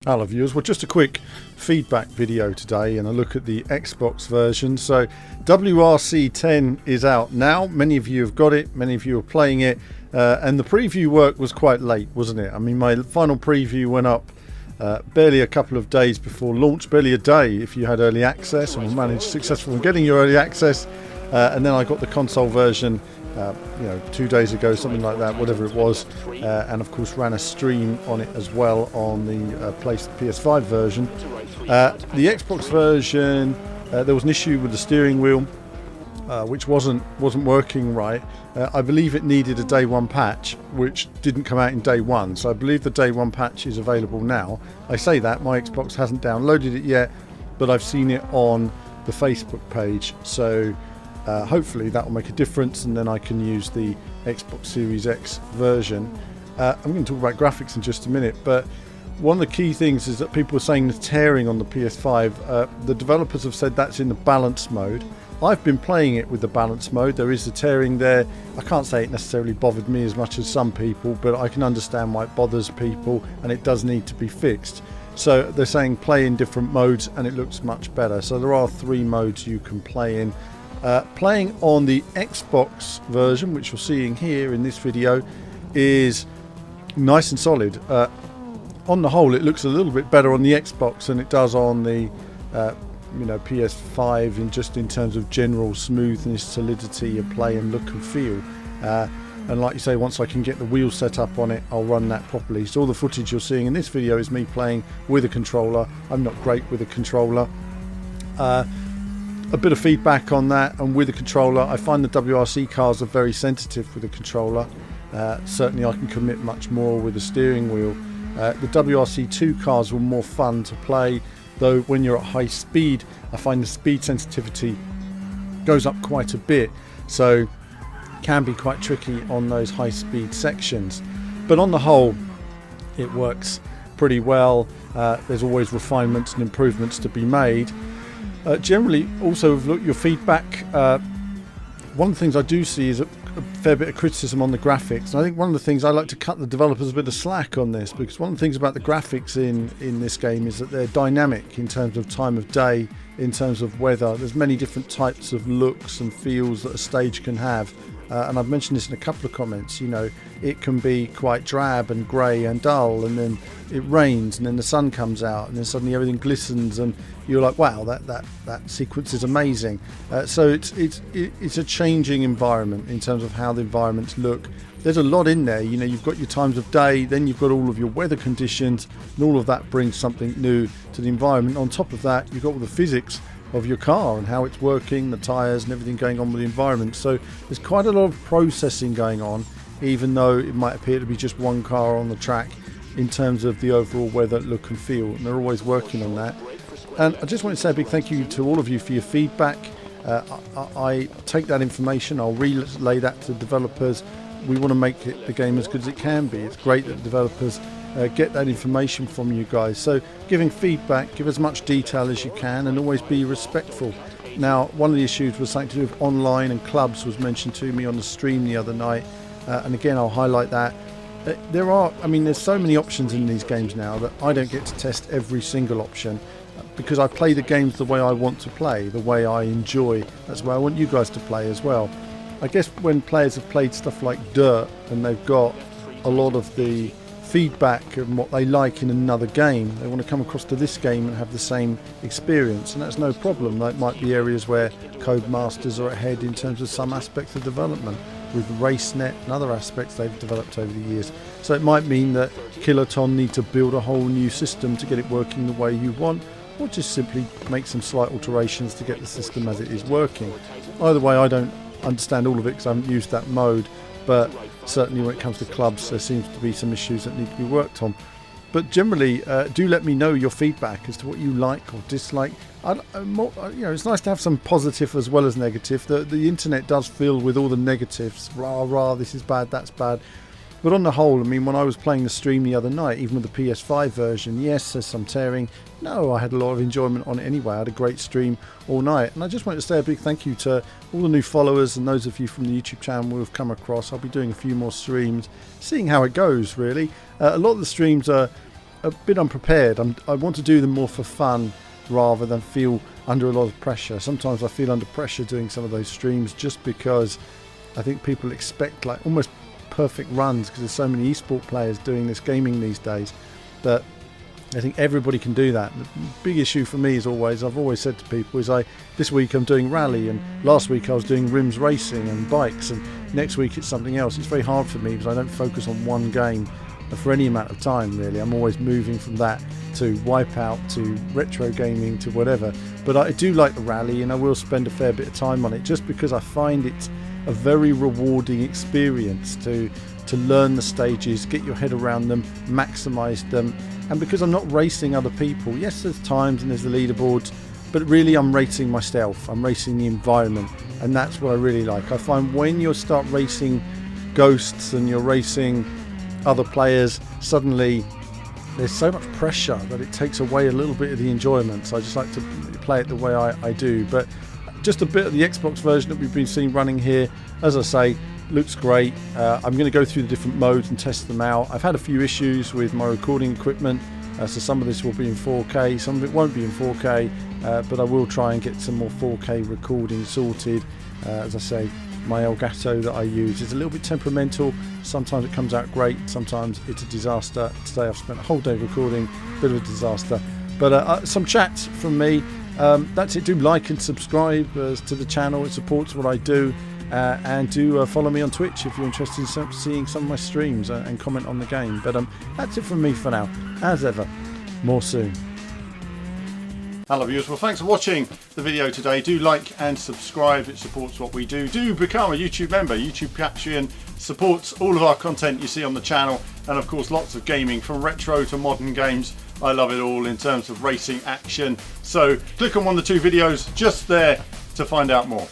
Hello viewers, well just a quick feedback video today and a look at the Xbox version. So WRC 10 is out now. Many of you have got it, many of you are playing it, and the preview work was quite late, wasn't it? I mean, my final preview went up barely a couple of days before launch, barely a day if you had early access and were managed successful in getting your early access, and then I got the console version 2 days ago, something like that, whatever it was, and of course ran a stream on it as well on the PS5 version. The Xbox version, there was an issue with the steering wheel, which wasn't working right. I believe it needed a day one patch, which didn't come out in day one, so I believe the day one patch is available now. I say that, my Xbox hasn't downloaded it yet, but I've seen it on the Facebook page, so hopefully that will make a difference, and then I can use the Xbox Series X version. I'm going to talk about graphics in just a minute, but one of the key things is that people are saying the tearing on the PS5. The developers have said that's in the balance mode. I've been playing it with the balance mode. There is the tearing there. I can't say it necessarily bothered me as much as some people, but I can understand why it bothers people, and it does need to be fixed. So they're saying play in different modes and it looks much better. So there are 3 modes you can play in. Playing on the Xbox version, which you're seeing here in this video, is nice and solid. On the whole, it looks a little bit better on the Xbox than it does on the PS5, in terms of general smoothness, solidity of play and look and feel. And like you say, once I can get the wheel set up on it, I'll run that properly. So all the footage you're seeing in this video is me playing with a controller. I'm not great with a controller. A bit of feedback on that, and with the controller, I find the WRC cars are very sensitive with the controller. Certainly I can commit much more with the steering wheel. The WRC 2 cars were more fun to play, though when you're at high speed, I find the speed sensitivity goes up quite a bit, so can be quite tricky on those high speed sections. But on the whole, it works pretty well. There's always refinements and improvements to be made. Generally, also with your feedback, one of the things I do see is a fair bit of criticism on the graphics. And I think one of the things I like to cut the developers a bit of slack on this, because one of the things about the graphics in this game is that they're dynamic in terms of time of day, in terms of weather. There's many different types of looks and feels that a stage can have. And I've mentioned this in a couple of comments. It can be quite drab and grey and dull, and then it rains, and then the sun comes out, and then suddenly everything glistens, and you're like, wow, that sequence is amazing. So it's a changing environment in terms of how the environments look. There's a lot in there. You've got your times of day, then you've got all of your weather conditions, and all of that brings something new to the environment. On top of that, you've got all the physics of your car and how it's working, the tyres and everything going on with the environment. So there's quite a lot of processing going on, even though it might appear to be just one car on the track, in terms of the overall weather, look and feel, and they're always working on that. And I just want to say a big thank you to all of you for your feedback. I take that information, I'll relay that to the developers. We want to make the game as good as it can be. It's great that the developers get that information from you guys. So giving feedback, give as much detail as you can, and always be respectful. Now, one of the issues was something to do with online and clubs, was mentioned to me on the stream the other night, and again I'll highlight that. There's so many options in these games now that I don't get to test every single option, because I play the games the way I want to play, the way I enjoy. That's the way I want you guys to play as well. I guess when players have played stuff like Dirt and they've got a lot of the feedback and what they like in another game, they want to come across to this game and have the same experience, and that's no problem. That might be areas where Codemasters are ahead in terms of some aspects of development, with RaceNet and other aspects they've developed over the years. So it might mean that Kiloton need to build a whole new system to get it working the way you want, or just simply make some slight alterations to get the system as it is working. Either way, I don't understand all of it because I haven't used that mode, but certainly when it comes to clubs, there seems to be some issues that need to be worked on. But generally, do let me know your feedback as to what you like or dislike. It's nice to have some positive as well as negative. The internet does fill with all the negatives. Rah, this is bad, that's bad. But on the whole, when I was playing the stream the other night, even with the PS5 version, yes, there's some tearing. No, I had a lot of enjoyment on it anyway. I had a great stream all night. And I just wanted to say a big thank you to all the new followers and those of you from the YouTube channel who have come across. I'll be doing a few more streams, seeing how it goes, really. A lot of the streams are a bit unprepared. I want to do them more for fun rather than feel under a lot of pressure. Sometimes I feel under pressure doing some of those streams just because I think people expect like almost perfect runs, because there's so many esport players doing this gaming these days that I think everybody can do that. The big issue for me is always, I've always said to people, is this week I'm doing rally, and last week I was doing rims racing and bikes, and next week it's something else. It's very hard for me because I don't focus on one game for any amount of time really. I'm always moving from that to Wipeout to retro gaming to whatever. But I do like the rally, and I will spend a fair bit of time on it just because I find it's a very rewarding experience to learn the stages, get your head around them, maximise them. And because I'm not racing other people, yes, there's times and there's the leaderboards, but really I'm racing myself, I'm racing the environment, and that's what I really like. I find when you start racing ghosts and you're racing other players, suddenly there's so much pressure that it takes away a little bit of the enjoyment. So I just like to play it the way I do. But just a bit of the Xbox version that we've been seeing running here, as I say, looks great. I'm going to go through the different modes and test them out. I've had a few issues with my recording equipment, so some of this will be in 4K, some of it won't be in 4K, but I will try and get some more 4K recording sorted. As I say, my Elgato that I use is a little bit temperamental. Sometimes it comes out great, sometimes it's a disaster. Today I've spent a whole day recording, bit of a disaster. But some chats from me. That's it. Do like and subscribe to the channel, it supports what I do. And do follow me on Twitch if you're interested in seeing some of my streams and comment on the game. But that's it from me for now. As ever, more soon. Hello viewers, well thanks for watching the video today. Do like and subscribe, it supports what we do. Do become a YouTube member. YouTube Patreon supports all of our content you see on the channel, and of course lots of gaming from retro to modern games. I love it all in terms of racing action. So click on one of the two videos just there to find out more.